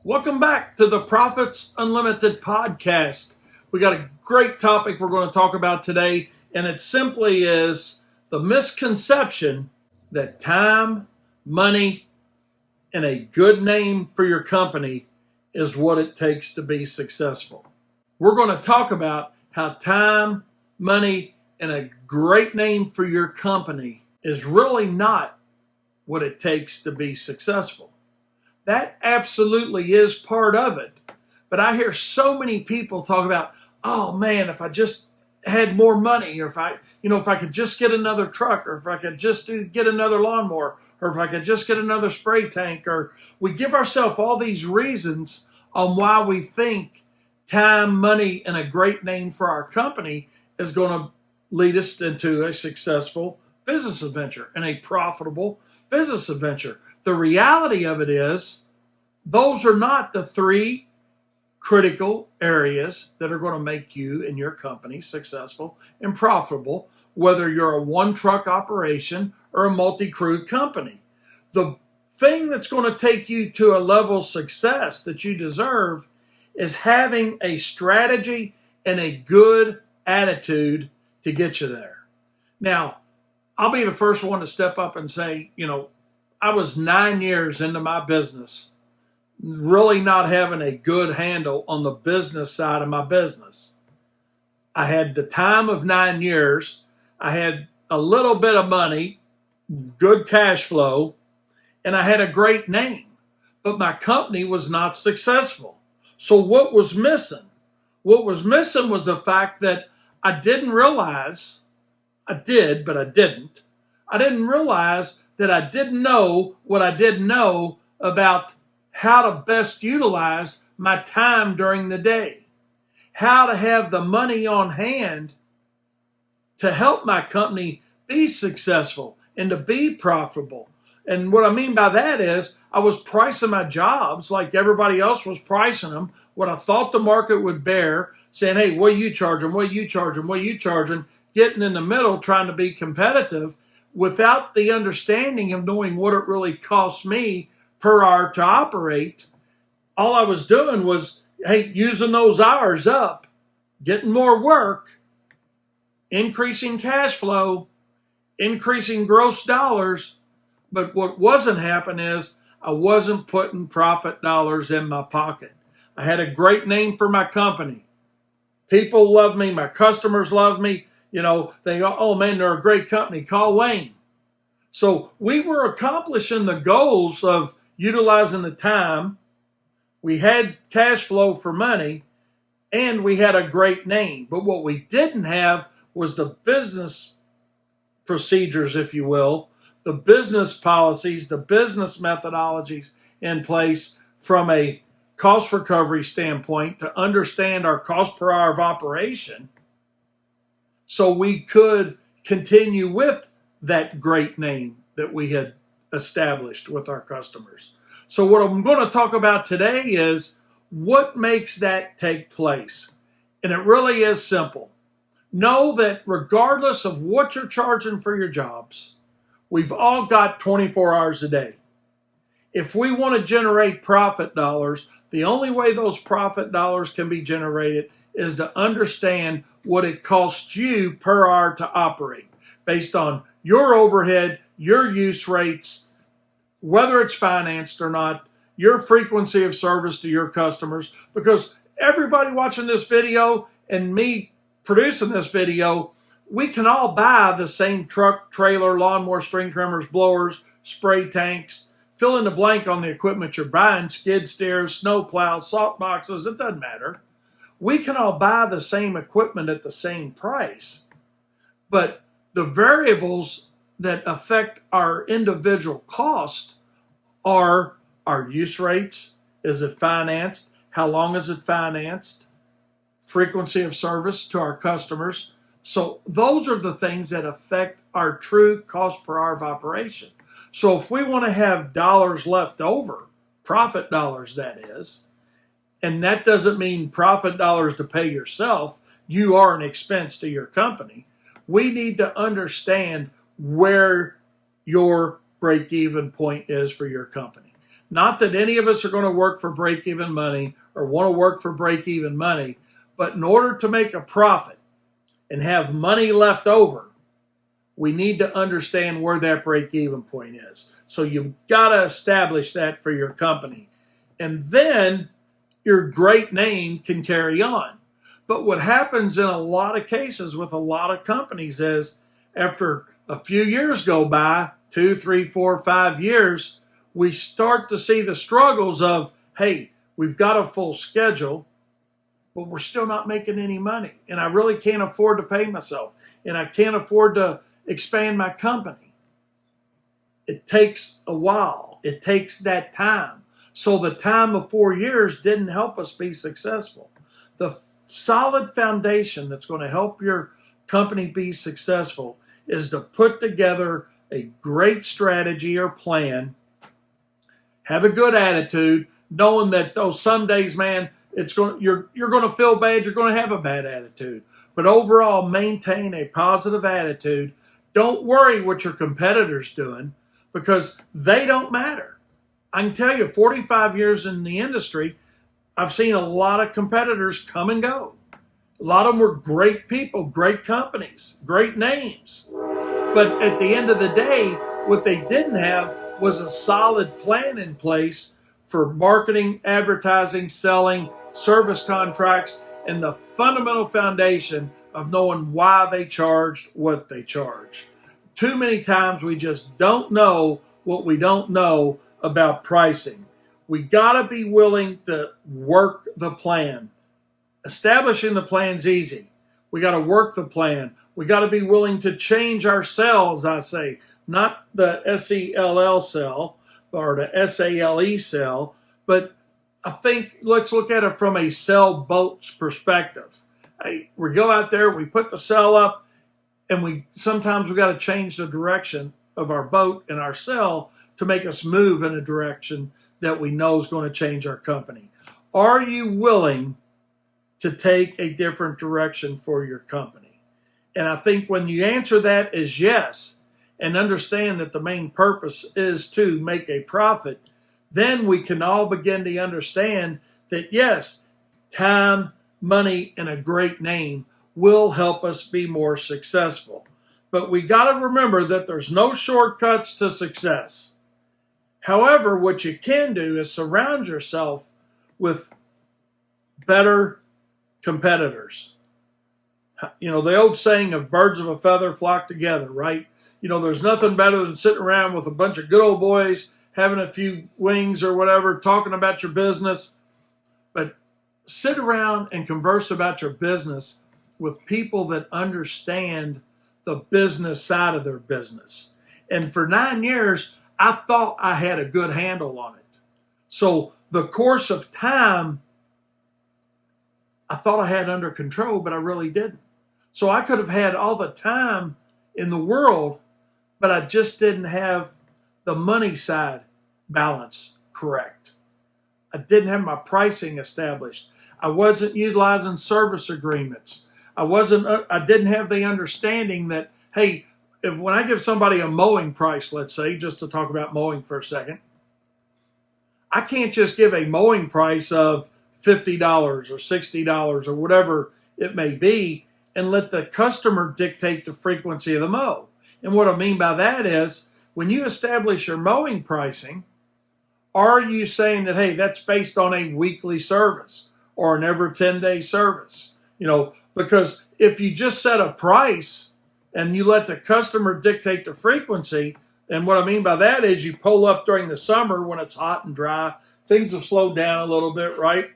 Welcome back to the Profits Unlimited podcast. We got a great topic we're going to talk about today, and it simply is the misconception that time, money, and a good name for your company is what it takes to be successful. We're going to talk about how time, money, and a great name for your company is really not what it takes to be successful. That absolutely is part of it. But I hear so many people talk about, oh man, if I just had more money, or if I could just get another truck, or if I could just get another lawnmower, or if I could just get another spray tank, or we give ourselves all these reasons on why we think time, money, and a great name for our company is going to lead us into a successful business adventure and a profitable business adventure. The reality of it is, those are not the three critical areas that are going to make you and your company successful and profitable, whether you're a one-truck operation or a multi-crew company. The thing that's going to take you to a level of success that you deserve is having a strategy and a good attitude to get you there. Now, I'll be the first one to step up and say, I was 9 years into my business, really not having a good handle on the business side of my business. I had the time of 9 years. I had a little bit of money, good cash flow, and I had a great name. But my company was not successful. So what was missing? What was missing was the fact that I didn't realize, I did, but I didn't. I didn't realize that I didn't know what I didn't know about how to best utilize my time during the day, how to have the money on hand to help my company be successful and to be profitable. And what I mean by that is I was pricing my jobs like everybody else was pricing them, what I thought the market would bear, saying, hey, what are you charging? What are you charging? What are you charging? Getting in the middle, trying to be competitive without the understanding of knowing what it really costs me per hour to operate. All I was doing was, using those hours up, getting more work, increasing cash flow, increasing gross dollars. But what wasn't happening is I wasn't putting profit dollars in my pocket. I had a great name for my company. People love me. My customers love me. They go, oh man, they're a great company. Call Wayne. So we were accomplishing the goals of utilizing the time. We had cash flow for money, and we had a great name. But what we didn't have was the business procedures, if you will, the business policies, the business methodologies in place from a cost recovery standpoint to understand our cost per hour of operation so we could continue with that great name that we had established with our customers. So what I'm going to talk about today is what makes that take place. And it really is simple. Know that regardless of what you're charging for your jobs, we've all got 24 hours a day. If we want to generate profit dollars, the only way those profit dollars can be generated is to understand what it costs you per hour to operate based on your overhead, your use rates, whether it's financed or not, your frequency of service to your customers. Because everybody watching this video and me producing this video, we can all buy the same truck, trailer, lawnmower, string trimmers, blowers, spray tanks, fill in the blank on the equipment you're buying, skid steers, snow plows, salt boxes, it doesn't matter. We can all buy the same equipment at the same price. But the variables that affect our individual cost are our use rates. Is it financed? How long is it financed? Frequency of service to our customers. So those are the things that affect our true cost per hour of operation. So if we want to have dollars left over, profit dollars that is, and that doesn't mean profit dollars to pay yourself, you are an expense to your company. We need to understand where your break-even point is for your company. Not that any of us are going to work for break-even money or want to work for break-even money, but in order to make a profit and have money left over, we need to understand where that break-even point is. So you've got to establish that for your company. And then your great name can carry on. But what happens in a lot of cases with a lot of companies is after a few years go by, 2, 3, 4, 5 years, we start to see the struggles of, hey, we've got a full schedule, but we're still not making any money. And I really can't afford to pay myself. And I can't afford to expand my company. It takes a while. It takes that time. So the time of 4 years didn't help us be successful. The solid foundation that's going to help your company be successful is to put together a great strategy or plan, have a good attitude, knowing that those some days, man, you're going to feel bad, you're going to have a bad attitude. But overall, maintain a positive attitude. Don't worry what your competitor's doing because they don't matter. I can tell you, 45 years in the industry, I've seen a lot of competitors come and go. A lot of them were great people, great companies, great names. But at the end of the day, what they didn't have was a solid plan in place for marketing, advertising, selling, service contracts, and the fundamental foundation of knowing why they charged what they charge. Too many times we just don't know what we don't know about pricing. We got to be willing to work the plan. Establishing the plan's easy. We got to work the plan. We got to be willing to change our cells, I say, not the SELL cell or the SALE cell, but I think let's look at it from a sailboat's perspective. We go out there, we put the sail up, and sometimes we got to change the direction of our boat and our sail to make us move in a direction that we know is going to change our company. Are you willing to take a different direction for your company? And I think when you answer that as yes, and understand that the main purpose is to make a profit, then we can all begin to understand that yes, time, money, and a great name will help us be more successful. But we got to remember that there's no shortcuts to success. However, what you can do is surround yourself with better competitors. You know, the old saying of birds of a feather flock together, right? You know, there's nothing better than sitting around with a bunch of good old boys, having a few wings or whatever, talking about your business. But sit around and converse about your business with people that understand the business side of their business. And for 9 years, I thought I had a good handle on it. So the course of time, I thought I had under control, but I really didn't. So I could have had all the time in the world, but I just didn't have the money side balance correct. I didn't have my pricing established. I wasn't utilizing service agreements. I didn't have the understanding that, hey, when I give somebody a mowing price, let's say, just to talk about mowing for a second, I can't just give a mowing price of $50 or $60 or whatever it may be and let the customer dictate the frequency of the mow. And what I mean by that is when you establish your mowing pricing, are you saying that, hey, that's based on a weekly service or an every 10-day service? You know, because if you just set a price and you let the customer dictate the frequency, and what I mean by that is you pull up during the summer when it's hot and dry, things have slowed down a little bit, right?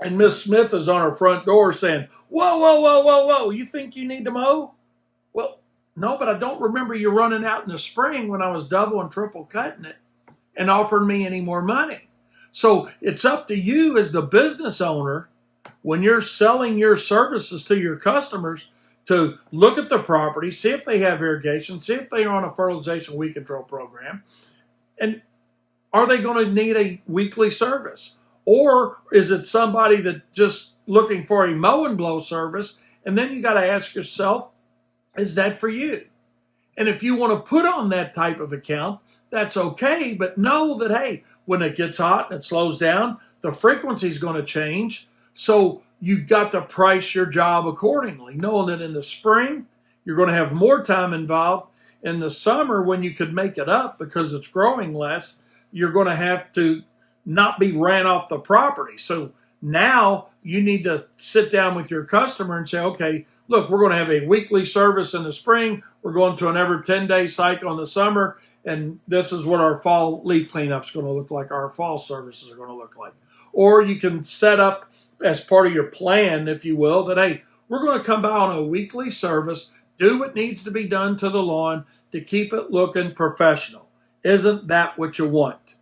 And Miss Smith is on her front door saying, whoa, whoa, whoa, whoa, whoa, you think you need to mow? Well, no, but I don't remember you running out in the spring when I was double and triple cutting it and offering me any more money. So it's up to you as the business owner when you're selling your services to your customers to look at the property, see if they have irrigation, see if they are on a fertilization weed control program, and are they going to need a weekly service? Or is it somebody that just looking for a mow and blow service? And then you got to ask yourself, is that for you? And if you want to put on that type of account, that's okay, but know that, hey, when it gets hot and it slows down, the frequency is going to change. So you've got to price your job accordingly, knowing that in the spring, you're going to have more time involved. In the summer, when you could make it up because it's growing less, you're going to have to not be ran off the property. So now you need to sit down with your customer and say, okay, look, we're going to have a weekly service in the spring. We're going to an every 10-day cycle in the summer. And this is what our fall leaf cleanup is going to look like. Our fall services are going to look like. Or you can set up as part of your plan, if you will, that, hey, we're going to come by on a weekly service, do what needs to be done to the lawn to keep it looking professional. Isn't that what you want?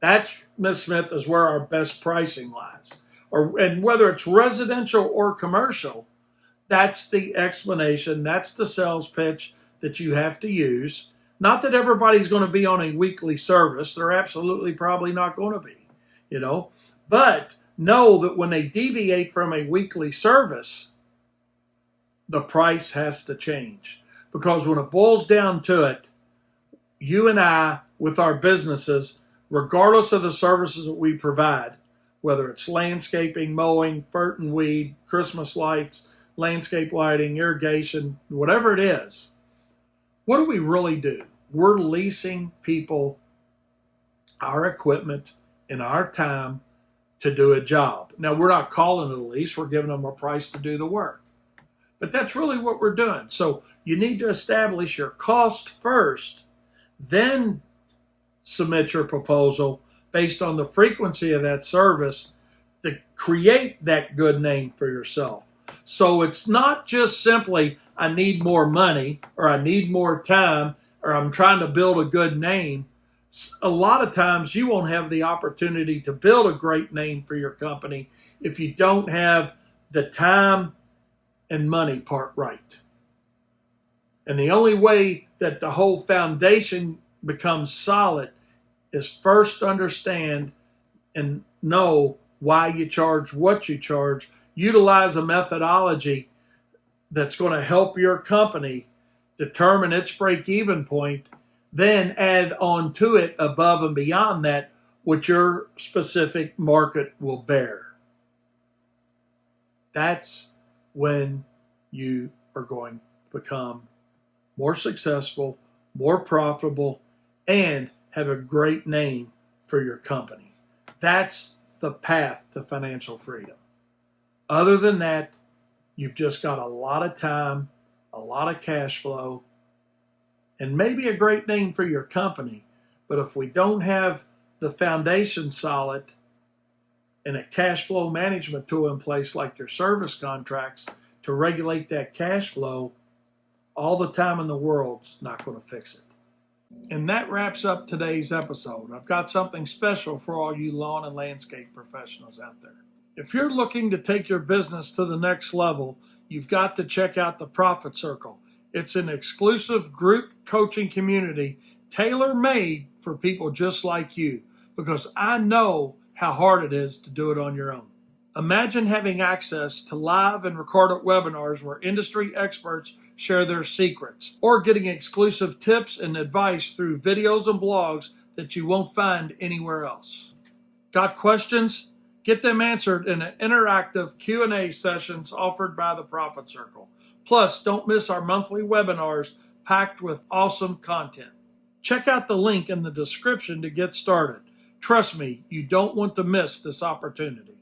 That's, Ms. Smith, is where our best pricing lies. And whether it's residential or commercial, that's the explanation, that's the sales pitch that you have to use. Not that everybody's going to be on a weekly service. They're absolutely probably not going to be, But know that when they deviate from a weekly service, the price has to change. Because when it boils down to it, you and I, with our businesses, regardless of the services that we provide, whether it's landscaping, mowing, fert and weed, Christmas lights, landscape lighting, irrigation, whatever it is, what do we really do? We're leasing people our equipment and our time to do a job. Now, we're not calling it a lease. We're giving them a price to do the work. But that's really what we're doing. So you need to establish your cost first, then submit your proposal based on the frequency of that service to create that good name for yourself. So it's not just simply, I need more money or I need more time or I'm trying to build a good name. A lot of times you won't have the opportunity to build a great name for your company if you don't have the time and money part right. And the only way that the whole foundation becomes solid is first understand and know why you charge what you charge. Utilize a methodology that's going to help your company determine its break-even point, then add on to it above and beyond that what your specific market will bear. That's when you are going to become more successful, more profitable, and have a great name for your company. That's the path to financial freedom. Other than that, you've just got a lot of time, a lot of cash flow, and maybe a great name for your company. But if we don't have the foundation solid and a cash flow management tool in place like your service contracts to regulate that cash flow, all the time in the world's not going to fix it. And that wraps up today's episode. I've got something special for all you lawn and landscape professionals out there. If you're looking to take your business to the next level, you've got to check out the Profit Circle. It's an exclusive group coaching community tailor-made for people just like you, because I know how hard it is to do it on your own. Imagine having access to live and recorded webinars where industry experts share their secrets, or getting exclusive tips and advice through videos and blogs that you won't find anywhere else. Got questions? Get them answered in an interactive Q&A sessions offered by the Profit Circle. Plus, don't miss our monthly webinars packed with awesome content. Check out the link in the description to get started. Trust me, you don't want to miss this opportunity.